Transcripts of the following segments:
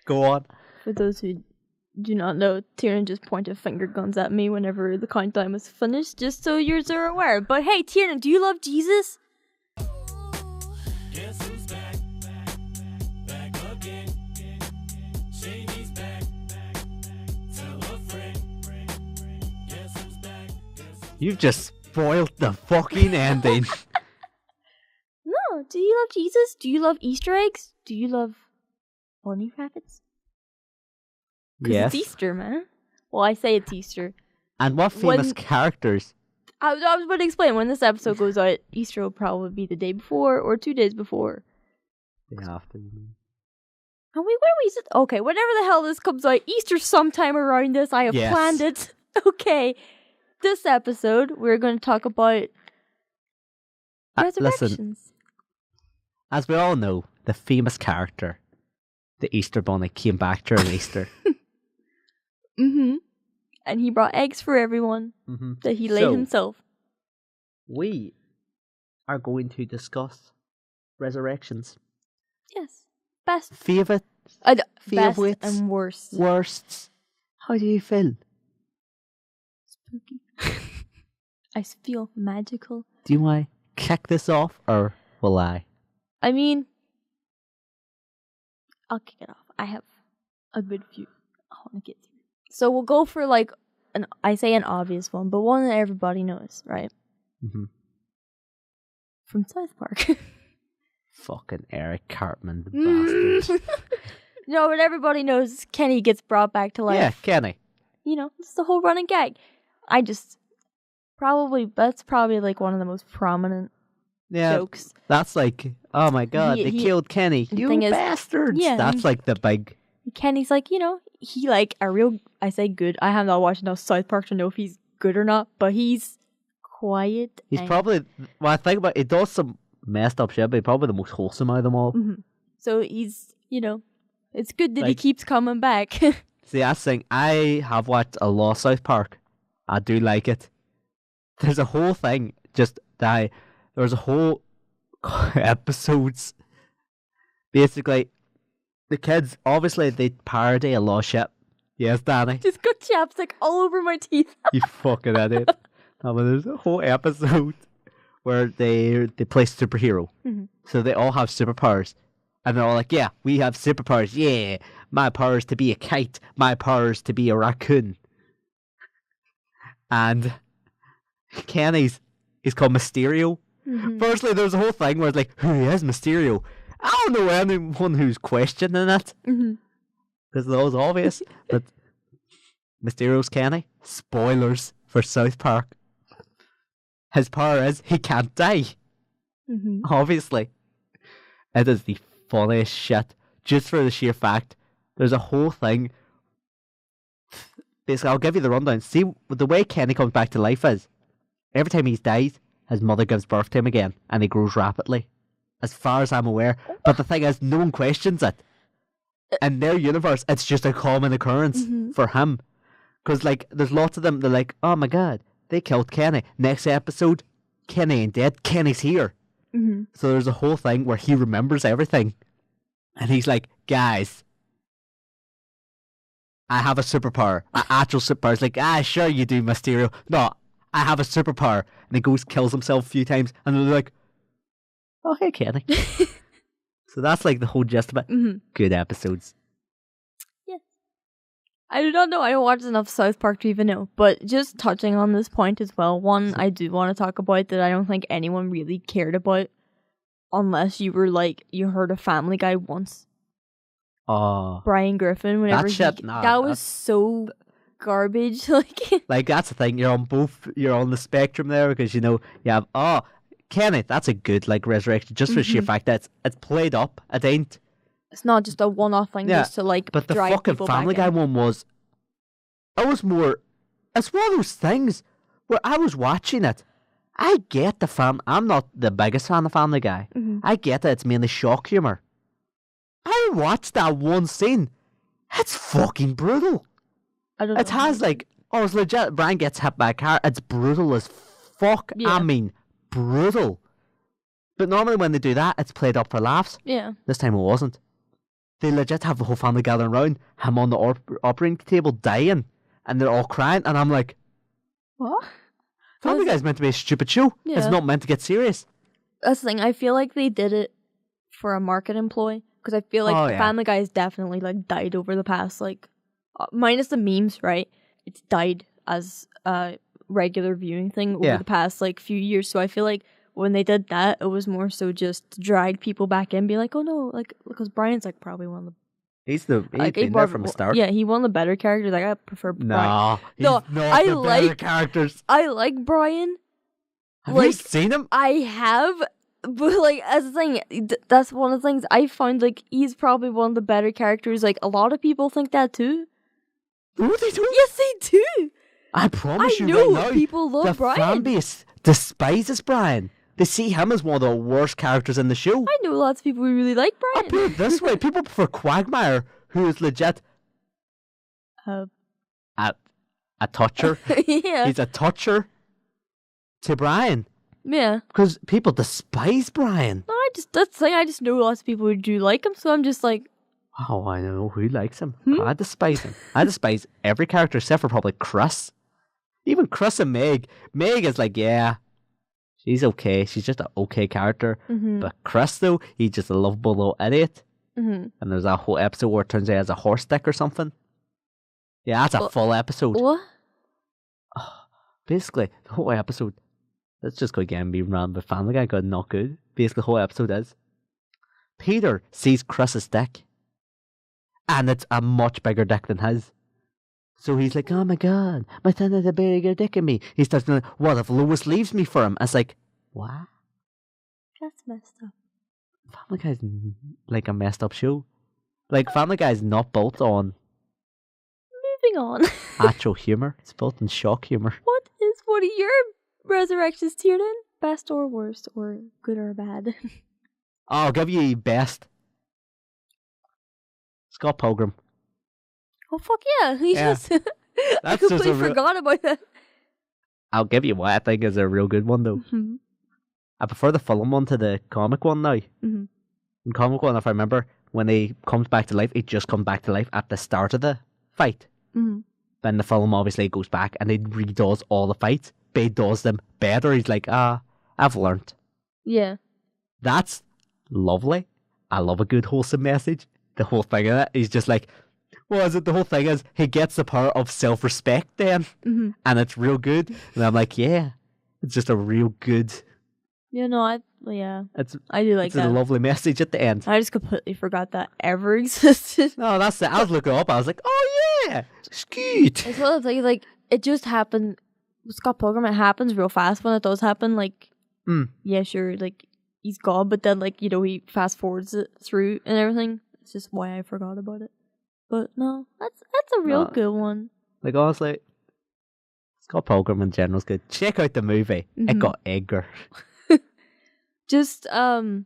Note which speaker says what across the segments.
Speaker 1: Go on.
Speaker 2: For those who do not know, Tiarnan just pointed finger guns at me whenever the countdown was finished, just so yours are aware. But hey, Tiarnan, do you love Jesus?
Speaker 3: Guess who's back? Back again. Shady's back. Tell a friend. Guess who's back?
Speaker 1: You've just spoiled the fucking ending.
Speaker 2: No, do you love Jesus? Do you love Easter eggs? Do you love bunny rabbits? Because
Speaker 1: Yes.
Speaker 2: it's Easter, man. Well, I say it's Easter.
Speaker 1: And what famous characters?
Speaker 2: I was about to explain, when this episode goes out, Easter will probably be the day before or 2 days before.
Speaker 1: After.
Speaker 2: And where we sit? Okay, whenever the hell this comes out, Easter sometime around this, I have
Speaker 1: Yes.
Speaker 2: planned it. Okay, this episode, we're going to talk about resurrections.
Speaker 1: Listen, as we all know, the famous character, the Easter Bunny, came back during Easter.
Speaker 2: Mm-hmm. And he brought eggs for everyone that he laid himself.
Speaker 1: We are going to discuss resurrections.
Speaker 2: Yes. Best.
Speaker 1: Favourite,
Speaker 2: Best
Speaker 1: favourites,
Speaker 2: and worst.
Speaker 1: worsts. How do you feel?
Speaker 2: Spooky. I feel magical.
Speaker 1: Do you want to kick this off, or will I?
Speaker 2: I mean, I'll kick it off. I have a good few I want to get to. So we'll go for like an obvious one, but one that everybody knows, right?
Speaker 1: Mm-hmm.
Speaker 2: From South Park.
Speaker 1: Fucking Eric Cartman, the bastard.
Speaker 2: No, but everybody knows Kenny gets brought back to life.
Speaker 1: Yeah, Kenny.
Speaker 2: You know, it's the whole running gag. That's probably like one of the most prominent jokes.
Speaker 1: That's like, oh my god, they killed Kenny. You
Speaker 2: thing is-
Speaker 1: bastards.
Speaker 2: yeah,
Speaker 1: That's like the big...
Speaker 2: Kenny's like, you know, he like a real, I say good, I have not watched enough South Park to know if he's good or not, but he's quiet.
Speaker 1: He's
Speaker 2: and-
Speaker 1: probably, when I think about it, he does some messed up shit, but he's probably the most wholesome out of them all.
Speaker 2: Mhm. So he's, you know, it's good that he
Speaker 1: Like-
Speaker 2: keeps coming back.
Speaker 1: See, that's the thing. I have watched a lot of South Park. I do like it. There's a whole thing, there's a whole episodes. Basically, the kids, obviously, they parody a lot of shit. Yes, Dani?
Speaker 2: Just got chapstick all over my teeth.
Speaker 1: You fucking idiot. No, but there's a whole episode where they play superhero.
Speaker 2: Mhm.
Speaker 1: So they all have superpowers. And they're all like, yeah, we have superpowers. Yeah, my power is to be a kite. My power is to be a raccoon. And Kenny's is called Mysterio.
Speaker 2: Mhm.
Speaker 1: Firstly, there's a whole thing where it's like, who is Mysterio? I don't know anyone who's questioning it.
Speaker 2: Mhm.
Speaker 1: Because that was obvious. But Mysterio's Kenny. Spoilers for South Park. His power is he can't die.
Speaker 2: Mhm.
Speaker 1: Obviously. It is the funniest shit. Just for the sheer fact, there's a whole thing. Basically, I'll give you the rundown. See, the way Kenny comes back to life is, every time he dies, his mother gives birth to him again, and he grows rapidly. As far as I'm aware. But the thing is, no one questions it. In their universe, it's just a common occurrence for him. Because, like, there's lots of them, they're like, oh my god, they killed Kenny. Next episode, Kenny ain't dead, Kenny's here.
Speaker 2: Mhm.
Speaker 1: So there's a whole thing where he remembers everything. And he's like, guys, I have a superpower. An actual superpower. It's like, sure you do, Mysterio. No, I have a superpower. And he goes, kills himself a few times. And they're like, oh, hey, Kenny. So that's like the whole gist of it.
Speaker 2: Mhm.
Speaker 1: Good episodes.
Speaker 2: Yes. I do not know. I don't watch enough South Park to even know. But just touching on this point as well, one I do want to talk about that I don't think anyone really cared about, unless you were like, you heard a Family Guy once.
Speaker 1: Oh.
Speaker 2: Brian Griffin, whenever
Speaker 1: shit, nah,
Speaker 2: that was
Speaker 1: that's-
Speaker 2: so garbage. Like,
Speaker 1: Like, that's the thing. You're on the spectrum there because, you know, you have, Kenny, that's a good, like, resurrection. Just for the sheer fact that it's played up. It ain't.
Speaker 2: it's not just a one-off thing
Speaker 1: Yeah,
Speaker 2: just to like
Speaker 1: But the
Speaker 2: drive
Speaker 1: fucking
Speaker 2: people
Speaker 1: Family
Speaker 2: back
Speaker 1: Guy
Speaker 2: in.
Speaker 1: one was. It was more. It's one of those things where I was watching it. I get I'm not the biggest fan of Family Guy.
Speaker 2: Mhm.
Speaker 1: I get that it's mainly shock humor. I watched that one scene. It's fucking brutal.
Speaker 2: I don't
Speaker 1: It
Speaker 2: know.
Speaker 1: has like, it's legit. Brian gets hit by a car. It's brutal as fuck.
Speaker 2: Yeah.
Speaker 1: I mean, brutal. But normally when they do that, it's played up for laughs.
Speaker 2: Yeah.
Speaker 1: This time it wasn't. they legit have the whole family gathering around, him on the operating table dying, and they're all crying, and I'm like,
Speaker 2: What?
Speaker 1: Family Guy's meant to be a stupid show. It's
Speaker 2: Yeah.
Speaker 1: not meant to get serious.
Speaker 2: That's the thing. I feel like they did it for a marketing ploy because I feel like
Speaker 1: Oh, yeah.
Speaker 2: Family Guy has definitely like died over the past like minus the memes, right? It's died as a regular viewing thing over
Speaker 1: Yeah.
Speaker 2: the past like few years. So I feel like when they did that, it was more so just to drag people back in, be like, oh no, like because Brian's like probably one of the
Speaker 1: He's
Speaker 2: like
Speaker 1: been there from the start.
Speaker 2: Yeah, he one of the better characters. Like I prefer Brian.
Speaker 1: No, he's
Speaker 2: No,
Speaker 1: not
Speaker 2: I
Speaker 1: the better
Speaker 2: like-
Speaker 1: characters.
Speaker 2: I like Brian.
Speaker 1: Have you
Speaker 2: like-
Speaker 1: seen him?
Speaker 2: I have, but like as the thing, that's one of the things I found. Like he's probably one of the better characters. Like a lot of people think that too.
Speaker 1: No, they don't.
Speaker 2: Yes, they do.
Speaker 1: I promise
Speaker 2: I
Speaker 1: you
Speaker 2: know
Speaker 1: right now,
Speaker 2: people love
Speaker 1: the
Speaker 2: Brian.
Speaker 1: fan base despises Brian. They see him as one of the worst characters in the show.
Speaker 2: I know lots of people who really like
Speaker 1: I'll
Speaker 2: Brian.
Speaker 1: put it this way: people prefer Quagmire, who is legit
Speaker 2: Uh,
Speaker 1: a toucher.
Speaker 2: yeah,
Speaker 1: He's a toucher to Brian
Speaker 2: yeah.
Speaker 1: because people despise Brian.
Speaker 2: No, that's the thing. I just know lots of people who do like him, so I'm just like,
Speaker 1: Oh, I know who likes him.
Speaker 2: Hmm?
Speaker 1: I despise him. I despise every character except for probably Chris. Even Chris and Meg. Meg is like, yeah, she's okay. She's just an okay character.
Speaker 2: mm-hmm,
Speaker 1: But Chris, though, he's just a lovable little idiot.
Speaker 2: mm-hmm.
Speaker 1: And there's that whole episode where it turns out he has a horse dick or something. Yeah, that's a
Speaker 2: Well,
Speaker 1: full episode.
Speaker 2: What?
Speaker 1: Basically, the whole episode. Let's just go again, be around but Family Guy got not good. Basically, the whole episode is Peter sees Chris's dick. And it's a much bigger dick than his. So he's like, oh my god, my son has a bigger dick than me. He starts going, what if Lois leaves me for him? It's like, what?
Speaker 2: That's messed up.
Speaker 1: Family Guy's like a messed up show. Like, Family Guy's not built on
Speaker 2: Moving on.
Speaker 1: actual humour. It's built on shock humour.
Speaker 2: What is one of your resurrections, Tiarnan? Best or worst, or good or bad?
Speaker 1: I'll give you best. Scott Pilgrim.
Speaker 2: Oh fuck yeah! He
Speaker 1: Yeah.
Speaker 2: just I
Speaker 1: That's just
Speaker 2: completely
Speaker 1: a real-
Speaker 2: forgot about that.
Speaker 1: I'll give you what I think is a real good one, though.
Speaker 2: Mm-hmm.
Speaker 1: I prefer the film one to the comic one now.
Speaker 2: Mm-hmm.
Speaker 1: In comic one, if I remember, when he comes back to life, he just comes back to life at the start of the fight.
Speaker 2: Mm-hmm.
Speaker 1: Then the film obviously goes back and he redoes all the fights, but he does them better. He's like, I've learnt.
Speaker 2: Yeah.
Speaker 1: That's lovely. I love a good wholesome message. The whole thing of it, he's just like, what is it? The whole thing is he gets the power of self-respect then,
Speaker 2: Mm-hmm.
Speaker 1: and it's real good. And I'm like, yeah, it's just a real good.
Speaker 2: Yeah, no, I do like
Speaker 1: It's
Speaker 2: that.
Speaker 1: a lovely message at the end.
Speaker 2: I just completely forgot that ever existed.
Speaker 1: No, that's it. I was looking up. I was like, oh yeah, scoot.
Speaker 2: It's one of the things, like, it just happened. With Scott Pilgrim, it happens real fast when it does happen. Like, yeah, sure, like, he's gone, but then, like, you know, he fast forwards it through and everything. It's just why I forgot about it. But no, that's a real
Speaker 1: No.
Speaker 2: good one.
Speaker 1: Like honestly, Scott Pilgrim in general is good. Check out the movie. It
Speaker 2: Mhm.
Speaker 1: got Edgar.
Speaker 2: Just, fuck, I'm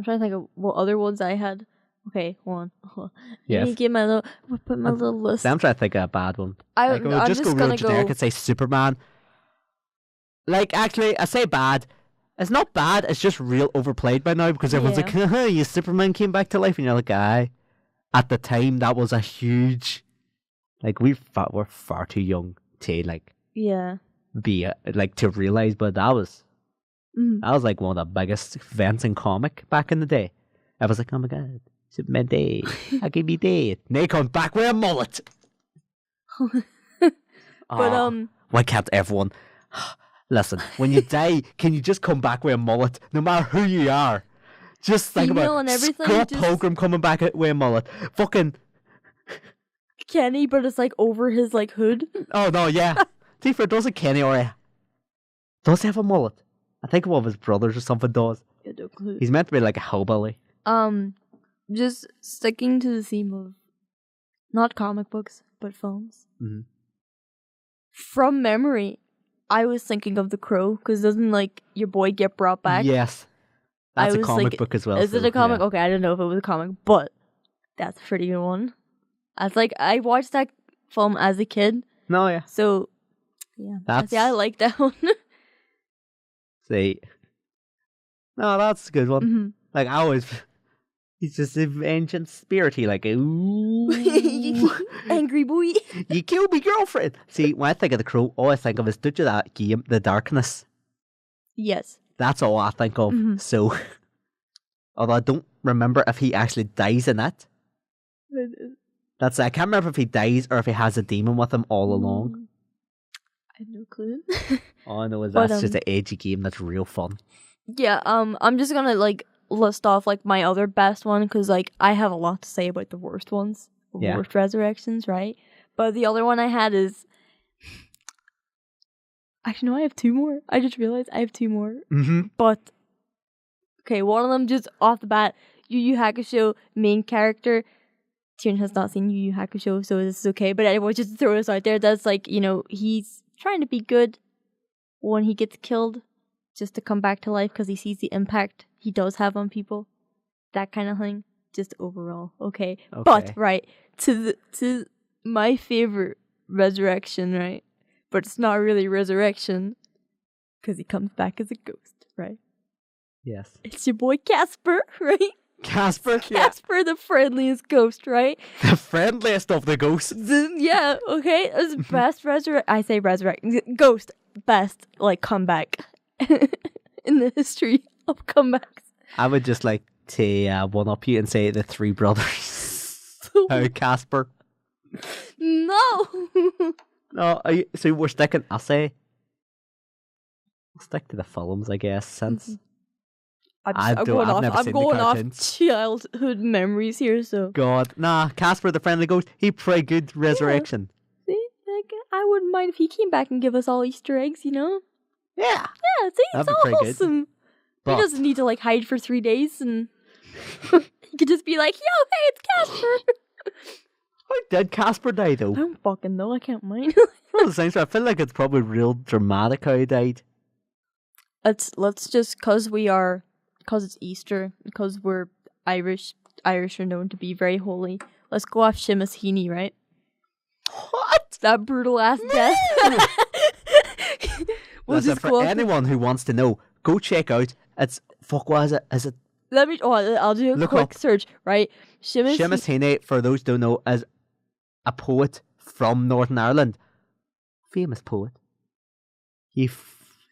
Speaker 2: trying to think of what other ones I had. Okay, hold on.
Speaker 1: Yes.
Speaker 2: Let me get my little, put my little list.
Speaker 1: So I'm trying to think of a bad one.
Speaker 2: I,
Speaker 1: Like,
Speaker 2: I'm
Speaker 1: just
Speaker 2: just
Speaker 1: go real
Speaker 2: gonna
Speaker 1: generic
Speaker 2: go.
Speaker 1: and say Superman. Like, actually, I say bad. It's not bad. It's just real overplayed by now because everyone's like, haha, you Superman came back to life, and you're like, aye. At the time, that was a huge. Like, we're far too young to like
Speaker 2: Yeah.
Speaker 1: be like to realize, but that was like one of the biggest events in comic back in the day. I was like, oh my god, Superman dead. How can he be dead? And he comes back with a mullet.
Speaker 2: But
Speaker 1: Aw, why can't everyone? Listen, when you die, can you just come back with a mullet, no matter who you are? Just think
Speaker 2: Female
Speaker 1: about
Speaker 2: and everything,
Speaker 1: Scott
Speaker 2: just-
Speaker 1: Pilgrim coming back with a mullet. Fucking,
Speaker 2: Kenny, but it's like over his like hood.
Speaker 1: oh no, yeah. See, for doesn't Kenny or does he have a mullet? I think one of his brothers or something does.
Speaker 2: Yeah, no clue.
Speaker 1: He's meant to be like a hillbilly.
Speaker 2: Just sticking to the theme of not comic books but films.
Speaker 1: Mhm.
Speaker 2: From memory, I was thinking of The Crow because doesn't like your boy get brought back?
Speaker 1: Yes. That's
Speaker 2: I
Speaker 1: a
Speaker 2: was
Speaker 1: comic
Speaker 2: thinking-
Speaker 1: book as well.
Speaker 2: Is it
Speaker 1: so,
Speaker 2: a comic?
Speaker 1: yeah.
Speaker 2: Okay, I didn't know if it was a comic, but that's a pretty good one. I watched that film as a kid,
Speaker 1: No, yeah.
Speaker 2: so yeah,
Speaker 1: That's-
Speaker 2: I like that one.
Speaker 1: See. No, that's a good one.
Speaker 2: Mhm.
Speaker 1: Like, I always. He's just a vengeance spirit. He like, ooh,
Speaker 2: Angry boy.
Speaker 1: you killed me girlfriend. See, when I think of the Crow, all I think of is, did you that game, The Darkness?
Speaker 2: Yes.
Speaker 1: That's all I think of.
Speaker 2: Mhm.
Speaker 1: So, although I don't remember if he actually dies in it. That's I can't remember if he dies or if he has a demon with him all along.
Speaker 2: I have no clue.
Speaker 1: All I know is
Speaker 2: But,
Speaker 1: that's just an edgy game that's real fun.
Speaker 2: Yeah, I'm just gonna like list off like my other best one because like I have a lot to say about the worst ones, the
Speaker 1: Yeah.
Speaker 2: worst resurrections, right? But the other one I had is actually no, I have two more. I just realized I have two more.
Speaker 1: Mm-hmm.
Speaker 2: But okay, one of them just off the bat, Yu Yu Hakusho main character. Tiarnan has not seen Yu Yu Hakusho, so this is okay. But anyway, just to throw this out there, that's like, you know, he's trying to be good when he gets killed, just to come back to life because he sees the impact he does have on people. That kind of thing. Just overall, okay. But right to my favorite resurrection, right? But it's not really resurrection because he comes back as a ghost, right?
Speaker 1: Yes.
Speaker 2: It's your boy Casper, right?
Speaker 1: Casper? Yeah.
Speaker 2: Casper, the friendliest ghost, right?
Speaker 1: The friendliest of the ghosts.
Speaker 2: Yeah, okay. It's best I say resurrect. Ghost, best, like, comeback in the history of comebacks.
Speaker 1: I would just like to one up you and say the three brothers. Oh, Casper.
Speaker 2: No!
Speaker 1: No, so we're sticking, I'll say, we'll stick to the films, I guess, since
Speaker 2: I'm
Speaker 1: I've
Speaker 2: going
Speaker 1: never
Speaker 2: off. I'm
Speaker 1: seen the
Speaker 2: going off
Speaker 1: cartoons.
Speaker 2: childhood memories here. So
Speaker 1: God, nah, Casper the Friendly Ghost, he pretty good resurrection.
Speaker 2: see, like I wouldn't mind if he came back and give us all Easter eggs. You know?
Speaker 1: Yeah.
Speaker 2: Yeah. See,
Speaker 1: That'd
Speaker 2: it's
Speaker 1: be
Speaker 2: all
Speaker 1: pretty good.
Speaker 2: wholesome.
Speaker 1: But
Speaker 2: He doesn't need to like hide for 3 days, and he could just be like, "Yo, hey, it's Casper."
Speaker 1: how did Casper die though?
Speaker 2: I don't fucking know. I can't mind.
Speaker 1: One of the things I feel like it's probably real dramatic how he died.
Speaker 2: Let's just cause it's Easter, because we're Irish. Irish are known to be very holy. Let's go off Seamus Heaney, right?
Speaker 1: What?
Speaker 2: That brutal ass death. We'll
Speaker 1: Listen,
Speaker 2: just
Speaker 1: for
Speaker 2: go off
Speaker 1: anyone who wants to know, go check out. It's fuck. What is it? Is it
Speaker 2: Let me. Oh, I'll do a
Speaker 1: Look
Speaker 2: quick
Speaker 1: up.
Speaker 2: search. Right,
Speaker 1: Seamus Heaney? For those who don't know, is a poet from Northern Ireland. Famous poet. He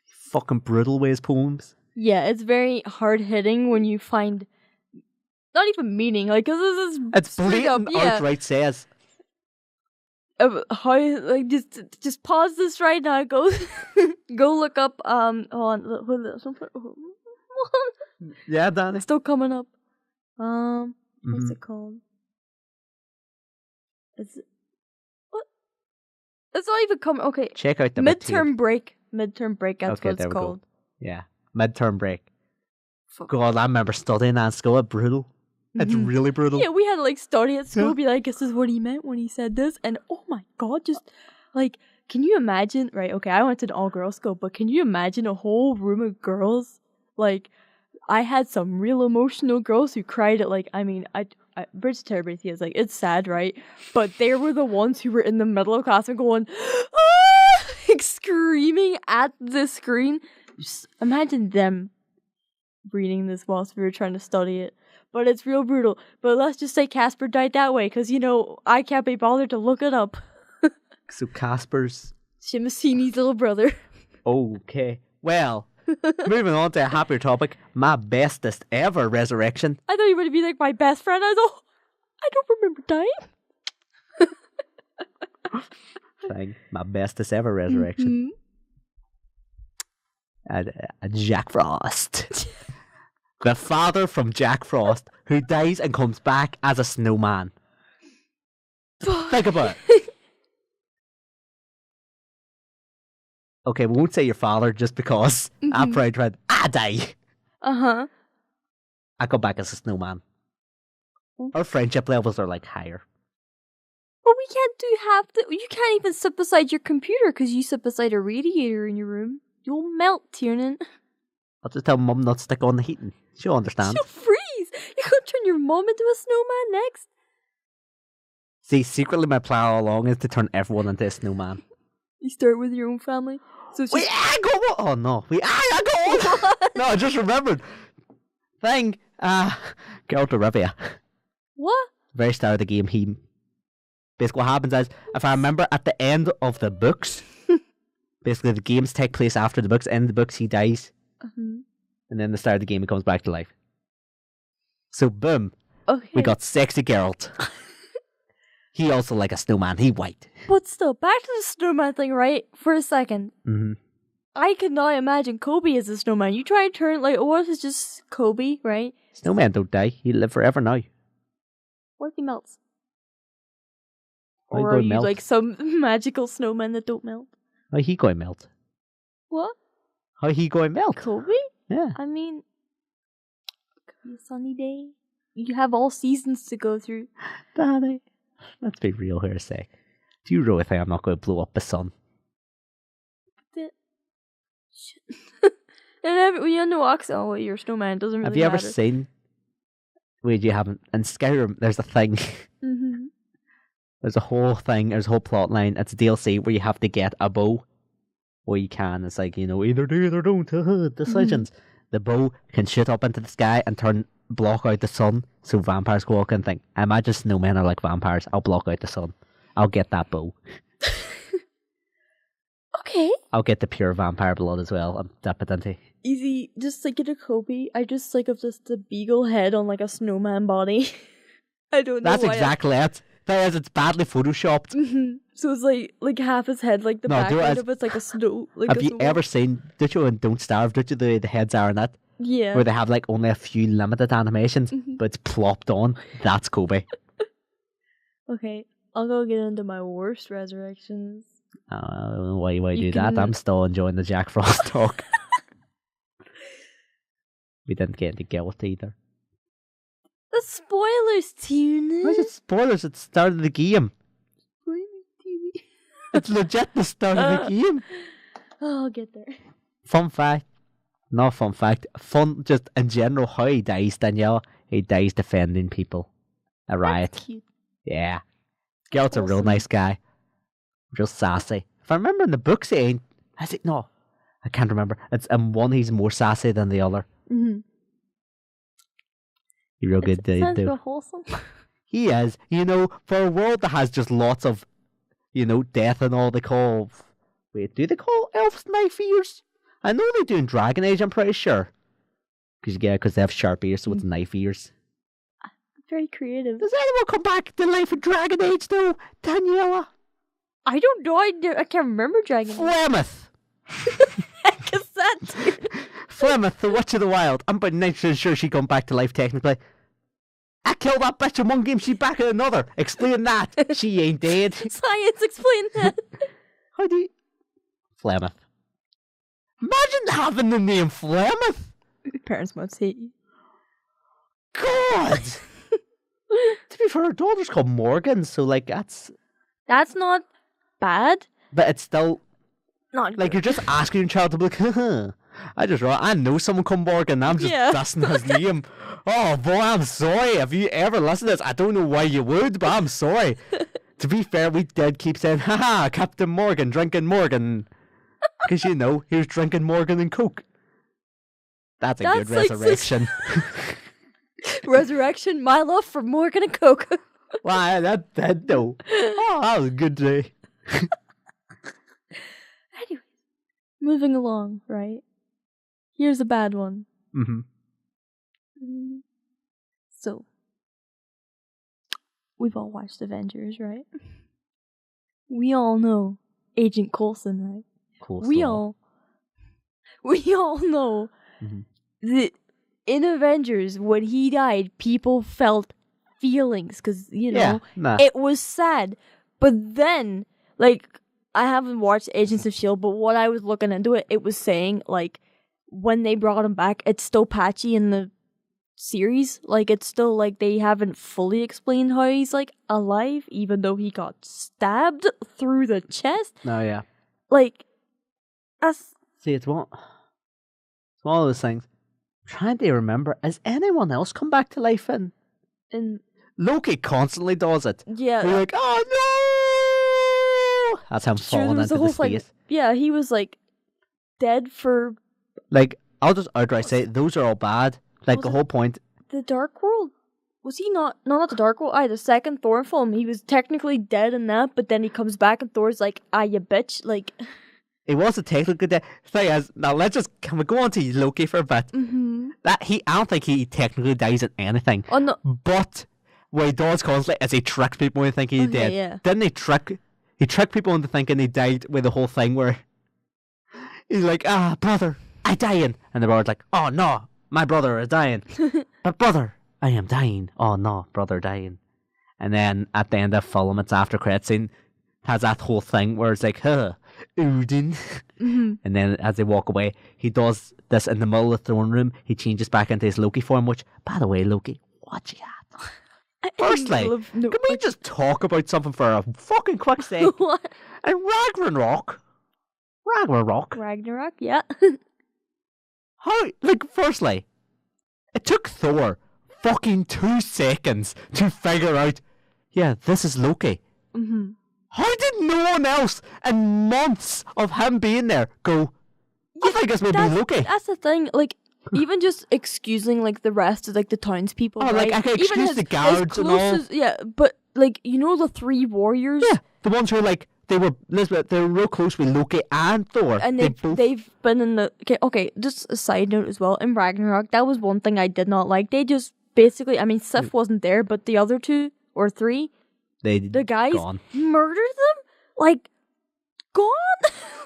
Speaker 1: fucking brutal with his poems.
Speaker 2: Yeah, it's very hard hitting when you find not even meaning. Like, cause this is
Speaker 1: It's
Speaker 2: straight up.
Speaker 1: blatant
Speaker 2: Yeah,
Speaker 1: outright says.
Speaker 2: how like just pause this right now. Go go look up. Hold on.
Speaker 1: Yeah, Dani.
Speaker 2: It's still coming up. What's
Speaker 1: Mhm.
Speaker 2: it called? Is it what? It's not even coming. Okay,
Speaker 1: Check out the
Speaker 2: midterm break. Midterm break. That's
Speaker 1: Okay,
Speaker 2: what
Speaker 1: there
Speaker 2: it's
Speaker 1: we go.
Speaker 2: called.
Speaker 1: Yeah, midterm break.
Speaker 2: Fuck.
Speaker 1: God, I remember studying that in school. It's brutal. It's
Speaker 2: Mhm.
Speaker 1: really brutal.
Speaker 2: Yeah, we had to like study at school,
Speaker 1: Yeah.
Speaker 2: be like, this is what he meant when he said this, and oh my god, just like, can you imagine? Right? Okay, I went to an all-girls school, but can you imagine a whole room of girls? Like, I had some real emotional girls who cried at like, I mean, I Bridge to Terabithia is like, it's sad, right? But they were the ones who were in the middle of class and going, ah! Like screaming at the screen. Just imagine them reading this whilst we were trying to study it. But it's real brutal. But let's just say Casper died that way, because, you know, I can't be bothered to look it up.
Speaker 1: So Casper's
Speaker 2: Seamus Heaney's little brother.
Speaker 1: okay. Well, moving on to a happier topic. My bestest ever resurrection.
Speaker 2: I thought you were going to be like my best friend. I thought, I don't remember dying.
Speaker 1: Thing. My bestest ever resurrection.
Speaker 2: Mhm.
Speaker 1: A Jack Frost. The father from Jack Frost who dies and comes back as a snowman. Think about it. Okay, we won't say your father just because I'm
Speaker 2: Mhm.
Speaker 1: proud when I die.
Speaker 2: Uh-huh.
Speaker 1: I come back as a snowman. Our friendship levels are like higher.
Speaker 2: But we can't do half the... You can't even sit beside your computer because you sit beside a radiator in your room. You'll melt, Tiarnan.
Speaker 1: I'll just tell Mum not to stick on the heating. She'll understand.
Speaker 2: She'll freeze. You're going to turn your mom into a snowman next?
Speaker 1: See, secretly my plan all along is to turn everyone into a snowman.
Speaker 2: You start with your own family. So it's
Speaker 1: Wait,
Speaker 2: just...
Speaker 1: I go on. Oh no, I go on. No, I just remembered. thing. Geralt of Rivia.
Speaker 2: What?
Speaker 1: Very start of the game, he basically what happens is, if I remember, at the end of the books, basically the games take place after the books. In the books, he dies,
Speaker 2: Mhm.
Speaker 1: and then the start of the game, he comes back to life. So boom,
Speaker 2: Okay.
Speaker 1: we got sexy Geralt. He also like a snowman. He white.
Speaker 2: But still, back to the snowman thing, right? For a second.
Speaker 1: Mm-hmm.
Speaker 2: I cannot imagine Kobe as a snowman. You try and turn, like, what if it's just Kobe, right?
Speaker 1: Snowman don't die. He live forever now.
Speaker 2: What if he melts?
Speaker 1: Why
Speaker 2: Or
Speaker 1: go
Speaker 2: are you
Speaker 1: melt?
Speaker 2: like some magical snowman that don't melt?
Speaker 1: How he going melt?
Speaker 2: What?
Speaker 1: How he going melt?
Speaker 2: Kobe?
Speaker 1: Yeah.
Speaker 2: I mean, could be a sunny day. You have all seasons to go through.
Speaker 1: Dani, let's be real here a sec. Do you really think I'm not going to blow up the sun?
Speaker 2: Shit. And you know, oh, wait, you're a snowman. It doesn't really
Speaker 1: Have you ever
Speaker 2: matter.
Speaker 1: seen? Wait, you haven't. In Skyrim, there's a thing.
Speaker 2: Mm-hmm.
Speaker 1: There's a whole thing. There's a whole plot line. It's a DLC where you have to get a bow. Or you can. It's like, either do or don't. Decisions. The bow can shoot up into the sky and block out the sun, so vampires go walk and think, I imagine snowmen are like vampires. I'll block out the sun. I'll get that bow.
Speaker 2: Okay.
Speaker 1: I'll get the pure vampire blood as well. I'm dip it into.
Speaker 2: Easy. Just like get a Kobe. I just think of just the beagle head on like a snowman body. I don't know.
Speaker 1: That's
Speaker 2: why
Speaker 1: exactly it. That is, it's badly photoshopped.
Speaker 2: Mm-hmm. So it's like half his head, like the
Speaker 1: No, do
Speaker 2: background
Speaker 1: it-
Speaker 2: of it's like a snow. Like
Speaker 1: Have
Speaker 2: a
Speaker 1: you
Speaker 2: snow-
Speaker 1: ever seen, don't you, in Don't Starve, don't you, the heads are in it?
Speaker 2: Yeah.
Speaker 1: Where they have like only a few limited animations,
Speaker 2: Mhm.
Speaker 1: but it's plopped on. That's Kobe.
Speaker 2: Okay, I'll go get into my worst resurrections.
Speaker 1: Why you
Speaker 2: You
Speaker 1: do that?
Speaker 2: can-
Speaker 1: I'm still enjoying the Jack Frost talk. We didn't get into Guilt either.
Speaker 2: The spoilers, Tiarnan.
Speaker 1: Why is it spoilers at the start of the game?
Speaker 2: Spoilers, TV.
Speaker 1: It's legit the start of the game.
Speaker 2: Oh, I'll get there.
Speaker 1: Fun fact. Not fun fact. Fun just in general how he dies, Danielle. He dies defending people. A riot.
Speaker 2: That's cute.
Speaker 1: Yeah. Geralt's a real
Speaker 2: Awesome.
Speaker 1: nice guy. Real sassy. If I remember in the books, he ain't. Is it? No. I can't remember. It's in one he's more sassy than the other.
Speaker 2: Mm-hmm.
Speaker 1: He's real good,
Speaker 2: It sounds
Speaker 1: dude.
Speaker 2: real wholesome.
Speaker 1: He is. For a world that has just lots of, death and all, they call. Wait, do they call elves knife ears? I know they do in Dragon Age, I'm pretty sure. Because they have sharp ears, so it's knife ears.
Speaker 2: Very creative.
Speaker 1: Does anyone come back to life in Dragon Age, though, Daniela?
Speaker 2: I don't know. I can't remember Dragon.
Speaker 1: Flemeth!
Speaker 2: Heck is that? Dude?
Speaker 1: Flemeth, the Witch of the Wild. I'm about 90% sure she come back to life, technically. I killed that bitch in one game, she's back in another. Explain that. She ain't dead.
Speaker 2: Science, explain that.
Speaker 1: How do you... Flemeth. Imagine having the name Flemeth.
Speaker 2: Your parents must hate you.
Speaker 1: God! To be fair, her daughter's called Morgan, so, that's...
Speaker 2: That's not bad.
Speaker 1: But it's still...
Speaker 2: Not
Speaker 1: Like, you're just asking your child to be like, haha. I know someone called Morgan, I'm just
Speaker 2: Yeah.
Speaker 1: dissing his name. Oh, boy, I'm sorry. If you ever listen to this, I don't know why you would, but I'm sorry. To be fair, we did keep saying, haha, Captain Morgan, drinking Morgan. Because, he was drinking Morgan and Coke. That's a good
Speaker 2: That's like
Speaker 1: resurrection.
Speaker 2: Resurrection, my love for Morgan and Coke.
Speaker 1: Why, that though. Oh, that was a good day.
Speaker 2: Anyway, moving along, right? Here's a bad one.
Speaker 1: Mm-hmm.
Speaker 2: So, we've all watched Avengers, right? We all know Agent Coulson, right?
Speaker 1: Cool
Speaker 2: We
Speaker 1: stuff.
Speaker 2: all know
Speaker 1: Mhm.
Speaker 2: that in Avengers, when he died, people felt feelings because
Speaker 1: Yeah, nah.
Speaker 2: it was sad. But then, I haven't watched Agents of Shield, but what I was looking into it was saying when they brought him back, it's still patchy in the series. It's still they haven't fully explained how he's alive, even though he got stabbed through the chest.
Speaker 1: No, yeah.
Speaker 2: That's
Speaker 1: See, it's one of those things. I'm trying to remember, has anyone else come back to life in?
Speaker 2: and
Speaker 1: Loki constantly does it.
Speaker 2: yeah.
Speaker 1: We're like, oh no! That's him
Speaker 2: Sure, there
Speaker 1: falling
Speaker 2: was
Speaker 1: into
Speaker 2: the
Speaker 1: the
Speaker 2: whole
Speaker 1: space.
Speaker 2: Yeah, he was dead for
Speaker 1: I'll just outright say, those are all bad. Like,
Speaker 2: Was
Speaker 1: the
Speaker 2: it-
Speaker 1: whole point...
Speaker 2: The Dark World? Was he not... No, not the Dark World. The second Thor film. He was technically dead in that, but then he comes back and Thor's like, you bitch. Like...
Speaker 1: It was a technical death. Thing is, now let's just... Can we go on to Loki for a bit?
Speaker 2: Mm-hmm.
Speaker 1: I don't think he technically dies in anything.
Speaker 2: Oh, no.
Speaker 1: But what he does constantly is he tricks people into thinking he's
Speaker 2: Okay,
Speaker 1: dead.
Speaker 2: yeah.
Speaker 1: Didn't he trick... He tricked people into thinking he died with the whole thing where... He's like, brother, I dying. And the brother's like, oh, no, my brother is dying. But brother, I am dying. Oh, no, brother dying. And then at the end of the film, it's after credit scene, has that whole thing where it's like, Odin.
Speaker 2: Mm-hmm.
Speaker 1: And then as they walk away, he does this in the middle of the throne room. He changes back into his Loki form, which, by the way, Loki, what you at? Firstly, can we just talk about something for a fucking quick sec?
Speaker 2: What?
Speaker 1: And Ragnarok,
Speaker 2: Ragnarok, yeah.
Speaker 1: how, like, firstly, it took Thor fucking 2 seconds to figure out, yeah, this is Loki.
Speaker 2: Mm-hmm.
Speaker 1: How did no one else in months of him being there go, I think it's maybe Loki?
Speaker 2: That's the thing, like, even just excusing, like, the rest of, like, the townspeople,
Speaker 1: Oh,
Speaker 2: right?
Speaker 1: like, I can
Speaker 2: Even
Speaker 1: excuse the guards and all.
Speaker 2: closest, yeah, but, like, you know the 3 warriors?
Speaker 1: Yeah, the ones who are like, they were real close with Loki and Thor.
Speaker 2: And they've been in the... Okay, just a side note as well. In Ragnarok, that was one thing I did not like. They just basically... I mean, Sif wasn't there, but the other 2 or 3, the guys
Speaker 1: gone.
Speaker 2: murdered them? Like, gone?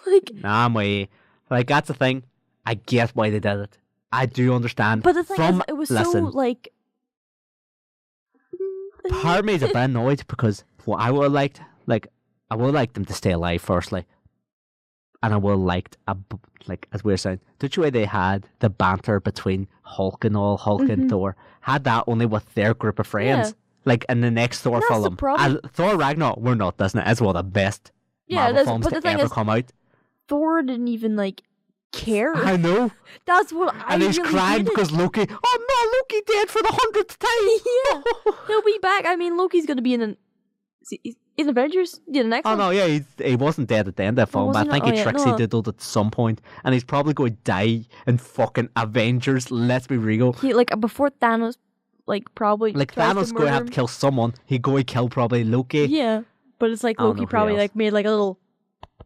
Speaker 2: Like...
Speaker 1: Nah, I'm way. Like, that's the thing. I get why they did it. I do understand.
Speaker 2: But the thing
Speaker 1: From,
Speaker 2: is, it was
Speaker 1: listen,
Speaker 2: so, like...
Speaker 1: part of me is a bit annoyed because what I would have liked, like, I would have liked them to stay alive, firstly. And I would have liked, like, as we were saying, don't you way they had the banter between Hulk and all, Hulk and Thor, had that only with their group of friends.
Speaker 2: Yeah.
Speaker 1: Like, in the next Thor
Speaker 2: That's the
Speaker 1: film.
Speaker 2: problem.
Speaker 1: And Thor Ragnarok, we're not, isn't it? It's one of the best Marvel films
Speaker 2: but the
Speaker 1: to
Speaker 2: thing
Speaker 1: ever
Speaker 2: is,
Speaker 1: come out.
Speaker 2: Thor didn't even, like, care.
Speaker 1: I know.
Speaker 2: That's what I
Speaker 1: And he's
Speaker 2: really
Speaker 1: crying
Speaker 2: hated.
Speaker 1: because Loki, oh no, Loki dead for the 100th time.
Speaker 2: Yeah. He'll be back. I mean, Loki's gonna be in Avengers. Yeah, the next
Speaker 1: Oh
Speaker 2: one.
Speaker 1: no, yeah, he wasn't dead at the end of the film,
Speaker 2: was
Speaker 1: but
Speaker 2: he
Speaker 1: I think
Speaker 2: not?
Speaker 1: he
Speaker 2: Oh, yeah,
Speaker 1: Trixie
Speaker 2: no.
Speaker 1: diddled at some point, and he's probably going to die in fucking Avengers. Let's be real.
Speaker 2: He before Thanos, like probably
Speaker 1: Like
Speaker 2: tries
Speaker 1: Thanos
Speaker 2: to
Speaker 1: going to have
Speaker 2: murder
Speaker 1: to kill someone. He going to kill probably Loki.
Speaker 2: him. Yeah, but it's like
Speaker 1: I don't know
Speaker 2: Loki
Speaker 1: who
Speaker 2: probably
Speaker 1: else.
Speaker 2: like made like a little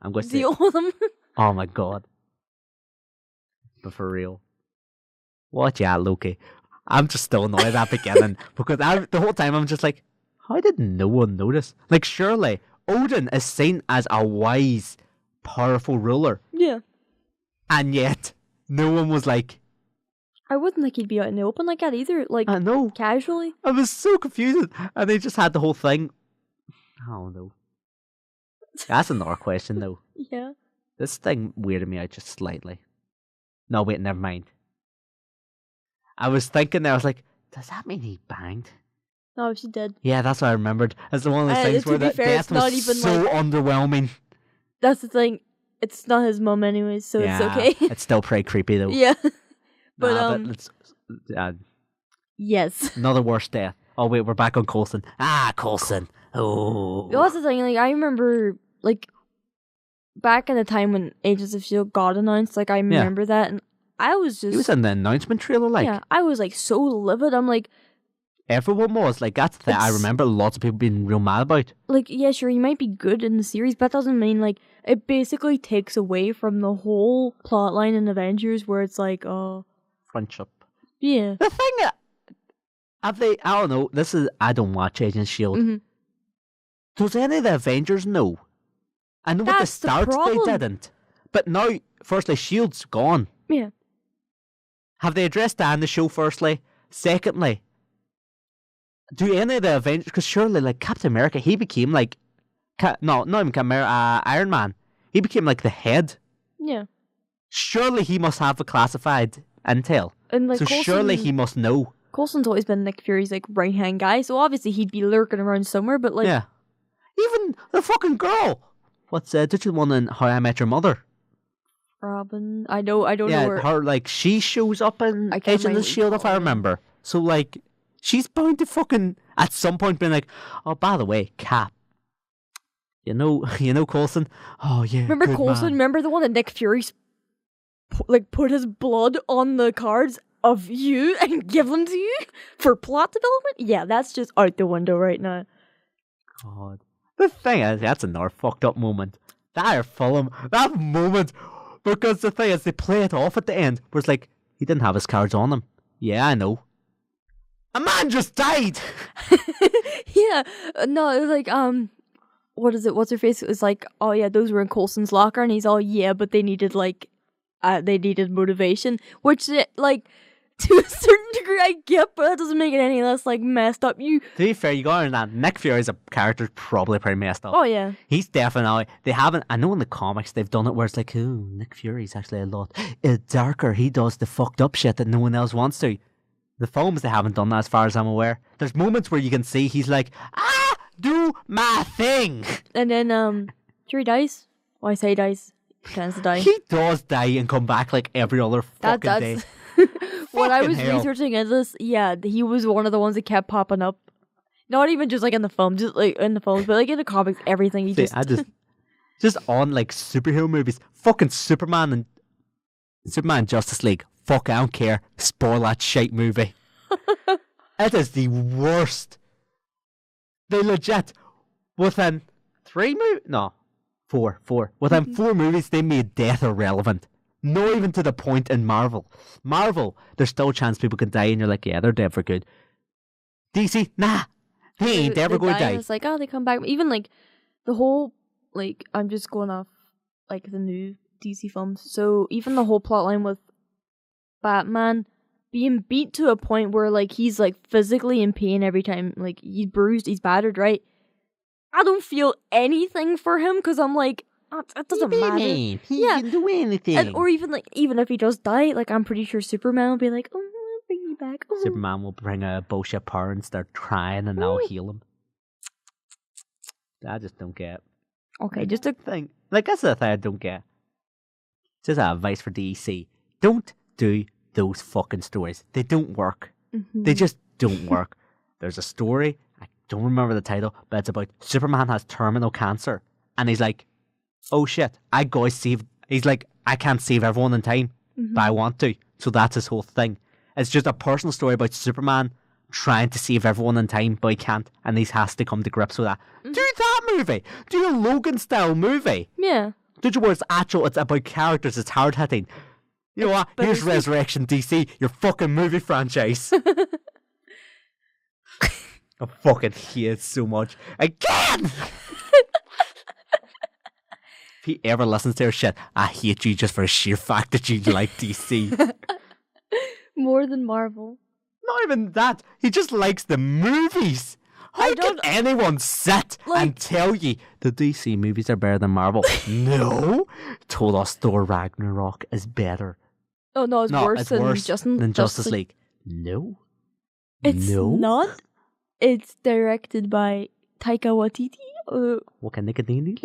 Speaker 1: I'm going to say,
Speaker 2: deal with him.
Speaker 1: oh my god. But for real, what yeah, Loki? I'm just still annoyed at that beginning because the whole time I'm just like, how did no one notice? Like, surely Odin is seen as a wise, powerful ruler,
Speaker 2: Yeah,
Speaker 1: and yet no one was like,
Speaker 2: I wouldn't think he'd be out in the open like that either. Like
Speaker 1: I know.
Speaker 2: casually.
Speaker 1: I was so confused, and they just had the whole thing. I don't know. That's another question though.
Speaker 2: Yeah.
Speaker 1: This thing weirded me out just slightly. No, wait, never mind. I was thinking there, I was like, does that mean he banged?
Speaker 2: No, she did.
Speaker 1: Yeah, that's what I remembered. It's one of those things
Speaker 2: to
Speaker 1: where
Speaker 2: be
Speaker 1: the
Speaker 2: fair,
Speaker 1: death
Speaker 2: it's not
Speaker 1: was
Speaker 2: even
Speaker 1: so
Speaker 2: like-
Speaker 1: underwhelming.
Speaker 2: That's the thing. It's not his mum anyways, so
Speaker 1: Yeah,
Speaker 2: it's okay.
Speaker 1: It's still pretty creepy though.
Speaker 2: Yeah. But
Speaker 1: Nah, it's,
Speaker 2: yes.
Speaker 1: another worse death. Oh wait, we're back on Coulson. Coulson. Oh.
Speaker 2: That's the thing, like, I remember, like, back in the time when Agents of S.H.I.E.L.D. got announced, like, I remember that, and I was just...
Speaker 1: He was in the announcement trailer, like.
Speaker 2: yeah, I was, like, so livid. I'm like,
Speaker 1: Everyone was. Like, that's the thing I
Speaker 2: It's-
Speaker 1: remember lots of people being real mad about.
Speaker 2: yeah, sure, he might be good in the series, but that doesn't mean, like, it basically takes away from the whole plot line in Avengers where it's like, oh,
Speaker 1: Friendship.
Speaker 2: yeah.
Speaker 1: The thing, have they, I don't know, I don't watch Agents of S.H.I.E.L.D.
Speaker 2: Mhm.
Speaker 1: Does any of the Avengers know? I know at the
Speaker 2: That's the
Speaker 1: start they
Speaker 2: problem.
Speaker 1: didn't. But now, firstly, S.H.I.E.L.D.'s gone.
Speaker 2: Yeah.
Speaker 1: Have they addressed that in the show, firstly? Secondly, do any of the Avengers, because surely, like, Captain America, he became, like, not even Captain America, Iron Man. He became, like, the head.
Speaker 2: Yeah.
Speaker 1: Surely he must have the classified intel.
Speaker 2: And, like,
Speaker 1: So surely he must know.
Speaker 2: Coulson's always been Nick Fury's, like, right-hand guy, so obviously he'd be lurking around somewhere, but, like,
Speaker 1: Yeah. Even the fucking girl. What's did you the one in How I Met Your Mother?
Speaker 2: Robin, I don't know
Speaker 1: Yeah,
Speaker 2: where...
Speaker 1: her, like, she shows up in
Speaker 2: I can't
Speaker 1: Agents of
Speaker 2: remember what you
Speaker 1: S.H.I.E.L.D. if
Speaker 2: call
Speaker 1: I
Speaker 2: her.
Speaker 1: remember. So, like, she's bound to fucking, at some point, being like, oh, by the way, Cap, you know Coulson? Oh, yeah,
Speaker 2: Remember
Speaker 1: good
Speaker 2: Coulson?
Speaker 1: man.
Speaker 2: Remember the one that Nick Fury put his blood on the cards of you and give them to you for plot development? Yeah, that's just out the window right now.
Speaker 1: God. The thing is, that's another fucked up moment. That film, that moment, because the thing is, they play it off at the end, where it's like, he didn't have his cards on him. Yeah, I know. A man just died!
Speaker 2: Yeah, no, it was like, what is it? What's her face? It was like, oh yeah, those were in Coulson's locker, and he's all, yeah, but they needed they needed motivation, which like to a certain degree I get, but that doesn't make it any less like messed up.
Speaker 1: To be fair, you got that Nick Fury's a character probably pretty messed up.
Speaker 2: Oh yeah,
Speaker 1: he's definitely. They haven't. I know in the comics they've done it where it's like, oh, Nick Fury's actually a lot darker. He does the fucked up shit that no one else wants to. The films they haven't done that as far as I'm aware. There's moments where you can see he's like, do my thing,
Speaker 2: and then sure he dies. Oh, I say he dies. Pretends to die.
Speaker 1: He does die and come back like every other fucking day.
Speaker 2: When I was
Speaker 1: Fucking hell.
Speaker 2: researching into this, yeah, he was one of the ones that kept popping up. Not even just like in the film, just like in the films, but like in the comics, everything. He
Speaker 1: See,
Speaker 2: just,
Speaker 1: I just on like superhero movies, fucking Superman Justice League. Fuck, I don't care. Spoil that shite movie. It is the worst. They legit within 4. Within 4 movies, they made death irrelevant. Not even to the point in Marvel. Marvel, there's still a chance people can die, and you're like, yeah, they're dead for good. DC, nah, they ain't ever going to die.
Speaker 2: It's like, oh, they come back. Even like the whole, like, I'm just going off like the new DC films. So even the whole plotline with Batman being beat to a point where like he's like physically in pain every time, like he's bruised, he's battered, right? I don't feel anything for him because I'm like, it doesn't matter.
Speaker 1: He
Speaker 2: Yeah.
Speaker 1: can do anything.
Speaker 2: Or even if he does die, like I'm pretty sure Superman will be like, oh, I'll bring you back. Oh.
Speaker 1: Superman will bring a bullshit power and start crying, and that'll heal him. I just don't get.
Speaker 2: Okay, just a
Speaker 1: Thing. Like, that's the thing I don't get. Just advice for DC. Don't do those fucking stories. They don't work. They just don't work. There's a story, I don't remember the title, but it's about Superman has terminal cancer. And he's like, oh shit, I gotta save. He's like, I can't save everyone in time, but I want to. So that's his whole thing. It's just a personal story about Superman trying to save everyone in time, but he can't. And he has to come to grips with that. Do that movie. Do a Logan style movie.
Speaker 2: yeah.
Speaker 1: Don't you where it's actual, it's about characters, it's hard hitting. You know what?
Speaker 2: But
Speaker 1: Here's
Speaker 2: it's-
Speaker 1: Resurrection DC, your fucking movie franchise. I fucking hate it so much. Again! If he ever listens to her shit, I hate you just for the sheer fact that you like DC.
Speaker 2: More than Marvel.
Speaker 1: Not even that. He just likes the movies. How
Speaker 2: I
Speaker 1: can
Speaker 2: don't-
Speaker 1: anyone sit and
Speaker 2: Like-
Speaker 1: tell you the DC movies are better than Marvel? No. Told us Thor Ragnarok is better.
Speaker 2: Oh no, it's
Speaker 1: No,
Speaker 2: worse
Speaker 1: it's
Speaker 2: than
Speaker 1: worse than Justice
Speaker 2: League.
Speaker 1: League. No.
Speaker 2: It's
Speaker 1: no.
Speaker 2: not. It's directed by Taika Waititi.
Speaker 1: What kind of nicotine?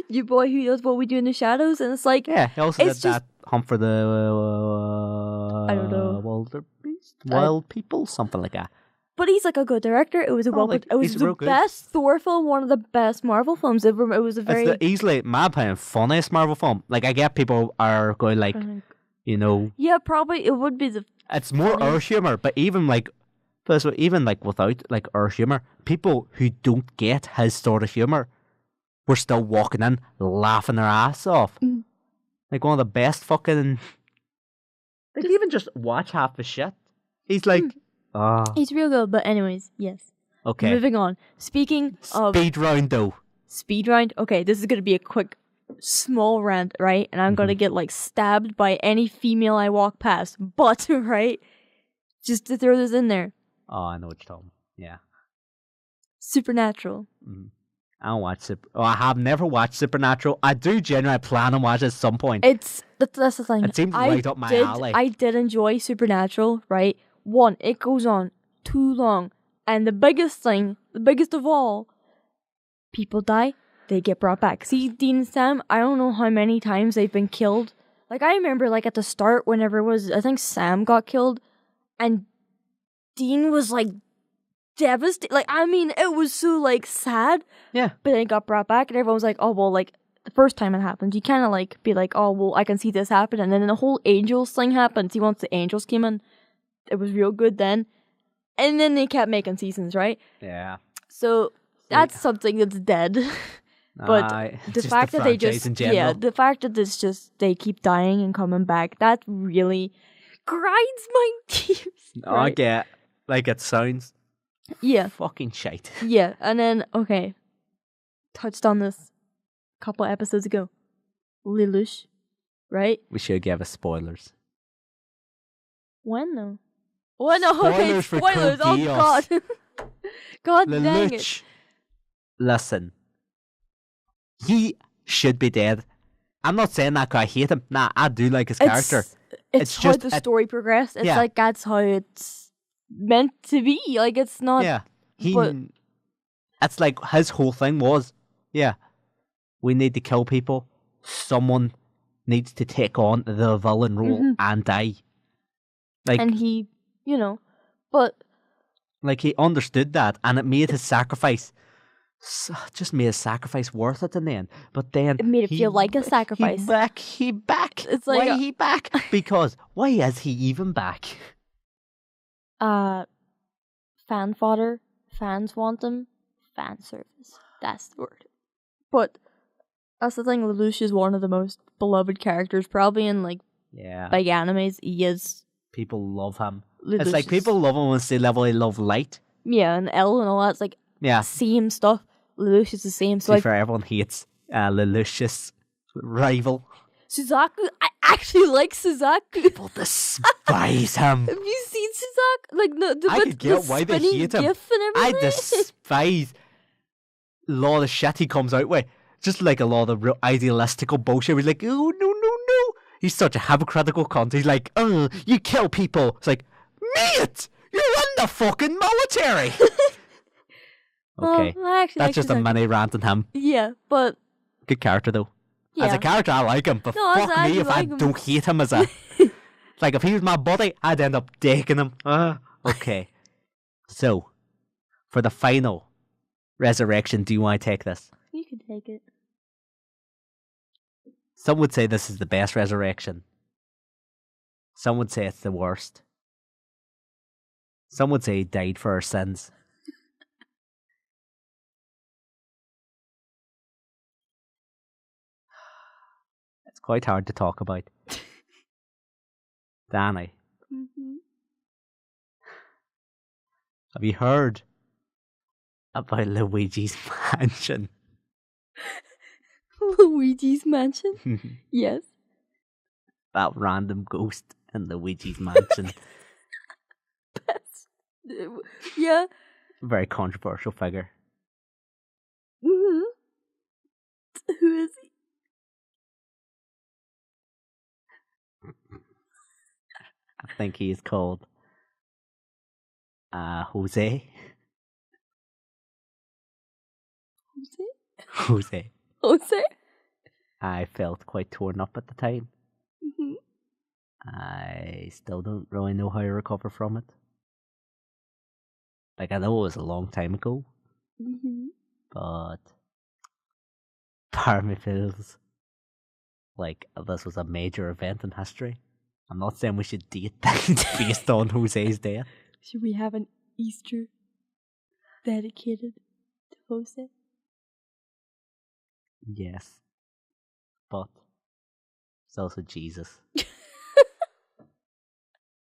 Speaker 2: Your boy who does What We Do in the Shadows, and it's like,
Speaker 1: Yeah, he also
Speaker 2: It's
Speaker 1: did that Hunt for the
Speaker 2: I don't know.
Speaker 1: Wild People, something like that.
Speaker 2: but he's like a good director. It was a well,
Speaker 1: like,
Speaker 2: it was
Speaker 1: he's
Speaker 2: the
Speaker 1: real good.
Speaker 2: best Thor film, one of the best Marvel films ever. It was a very
Speaker 1: It's the easily, in my opinion, funniest Marvel film. Like, I get people are going like, you know,
Speaker 2: yeah, probably it would be the
Speaker 1: it's more our humor, but even like, first of all, even like without like our humor, people who don't get his sort of humor were still walking in laughing their ass off.
Speaker 2: Mm.
Speaker 1: Like one of the best fucking. Like even just watch half the shit. He's like,
Speaker 2: he's real good. But anyways, yes.
Speaker 1: okay.
Speaker 2: Moving on. Speaking of
Speaker 1: Speed round though.
Speaker 2: speed round, okay, this is gonna be a quick, small rant, right? And I'm gonna get like stabbed by any female I walk past. But right, just to throw this in there,
Speaker 1: Oh, I know what you're talking. Yeah.
Speaker 2: Supernatural.
Speaker 1: I don't watch I have never watched Supernatural. I do genuinely plan on watching it at some point.
Speaker 2: It's that's the thing.
Speaker 1: It seems right up my alley.
Speaker 2: I did enjoy Supernatural, right? One, it goes on too long, and the biggest of all, people die, they get brought back. See, Dean and Sam, I don't know how many times they've been killed. Like I remember, like at the start, whenever it was, I think Sam got killed, and Dean was like devastated. Like I mean, it was so like sad.
Speaker 1: Yeah.
Speaker 2: But then it got brought back, and everyone was like, "Oh well, like the first time it happens, you kind of like be like, oh, well, I can see this happen. And then the whole angels thing happens. See, once the angels came in, it was real good then. And then they kept making seasons, right?
Speaker 1: Yeah.
Speaker 2: So that's something that's dead. But the fact that they just, the fact that it's just, they keep dying and coming back, that really grinds my tears.
Speaker 1: I
Speaker 2: right?
Speaker 1: get, like, it sounds fucking shite.
Speaker 2: Yeah, and then, okay, touched on this a couple episodes ago. Lelouch, right?
Speaker 1: We should give us spoilers.
Speaker 2: When though? Oh no, okay,
Speaker 1: Spoilers for
Speaker 2: spoilers,
Speaker 1: Code
Speaker 2: oh
Speaker 1: Geass.
Speaker 2: god. God dang it.
Speaker 1: Lelouch, listen. He should be dead. I'm not saying that because I hate him. Nah, I do like his character.
Speaker 2: It's how
Speaker 1: just
Speaker 2: the story progressed. It's
Speaker 1: yeah.
Speaker 2: like that's how it's meant to be. Like it's not.
Speaker 1: Yeah.
Speaker 2: but-
Speaker 1: It's like his whole thing was, we need to kill people. Someone needs to take on the villain role and die. Like,
Speaker 2: and he, you know, but
Speaker 1: like he understood that, and it made his sacrifice. Just made his sacrifice worth it in the end. But then
Speaker 2: it made it feel like a sacrifice.
Speaker 1: He back.
Speaker 2: It's like
Speaker 1: why he back? Because why is he even back?
Speaker 2: Fan fodder. Fans want him. Fan service. That's the word. But that's the thing. Lelouch is one of the most beloved characters, probably in like big animes. He is.
Speaker 1: People love him.
Speaker 2: Lelouch
Speaker 1: it's like people love him on sea level. They love light.
Speaker 2: Yeah, and L and all that. It's like same stuff. Lelouch is the same. So
Speaker 1: for everyone hates Lelouch's rival.
Speaker 2: Suzaku, I actually like Suzaku.
Speaker 1: People despise him.
Speaker 2: Have you seen Suzaku? Like the
Speaker 1: I could get why they hate him.
Speaker 2: GIF and
Speaker 1: I
Speaker 2: everything.
Speaker 1: despise a lot of the shit he comes out with. Just like a lot of the real idealistical bullshit. He's like, oh no. He's such a hypocritical cunt. He's like, oh, you kill people. It's like, mate, you're in the fucking military. Okay,
Speaker 2: that's
Speaker 1: like just a mini rant on him.
Speaker 2: Yeah, but
Speaker 1: good character though.
Speaker 2: Yeah.
Speaker 1: As a character, I like him, but
Speaker 2: No,
Speaker 1: fuck me if I don't hate him as a. Like if he was my buddy, I'd end up taking him. Okay. So, for the final resurrection, do you want to take this?
Speaker 2: You can take it.
Speaker 1: Some would say this is the best resurrection. Some would say it's the worst. Some would say he died for our sins. It's quite hard to talk about. Dani, have you heard about Luigi's Mansion?
Speaker 2: Luigi's Mansion? Yes.
Speaker 1: That random ghost in Luigi's Mansion.
Speaker 2: Yeah.
Speaker 1: Very controversial figure.
Speaker 2: Who is he?
Speaker 1: I think he is called Jose. Jose.
Speaker 2: Jose?
Speaker 1: I felt quite torn up at the time.
Speaker 2: Mm-hmm.
Speaker 1: I still don't really know how to recover from it. Like, I know it was a long time ago, but part of me feels like this was a major event in history. I'm not saying we should date things based on Jose's death.
Speaker 2: Should we have an Easter dedicated to Jose?
Speaker 1: Yes. But it's also Jesus.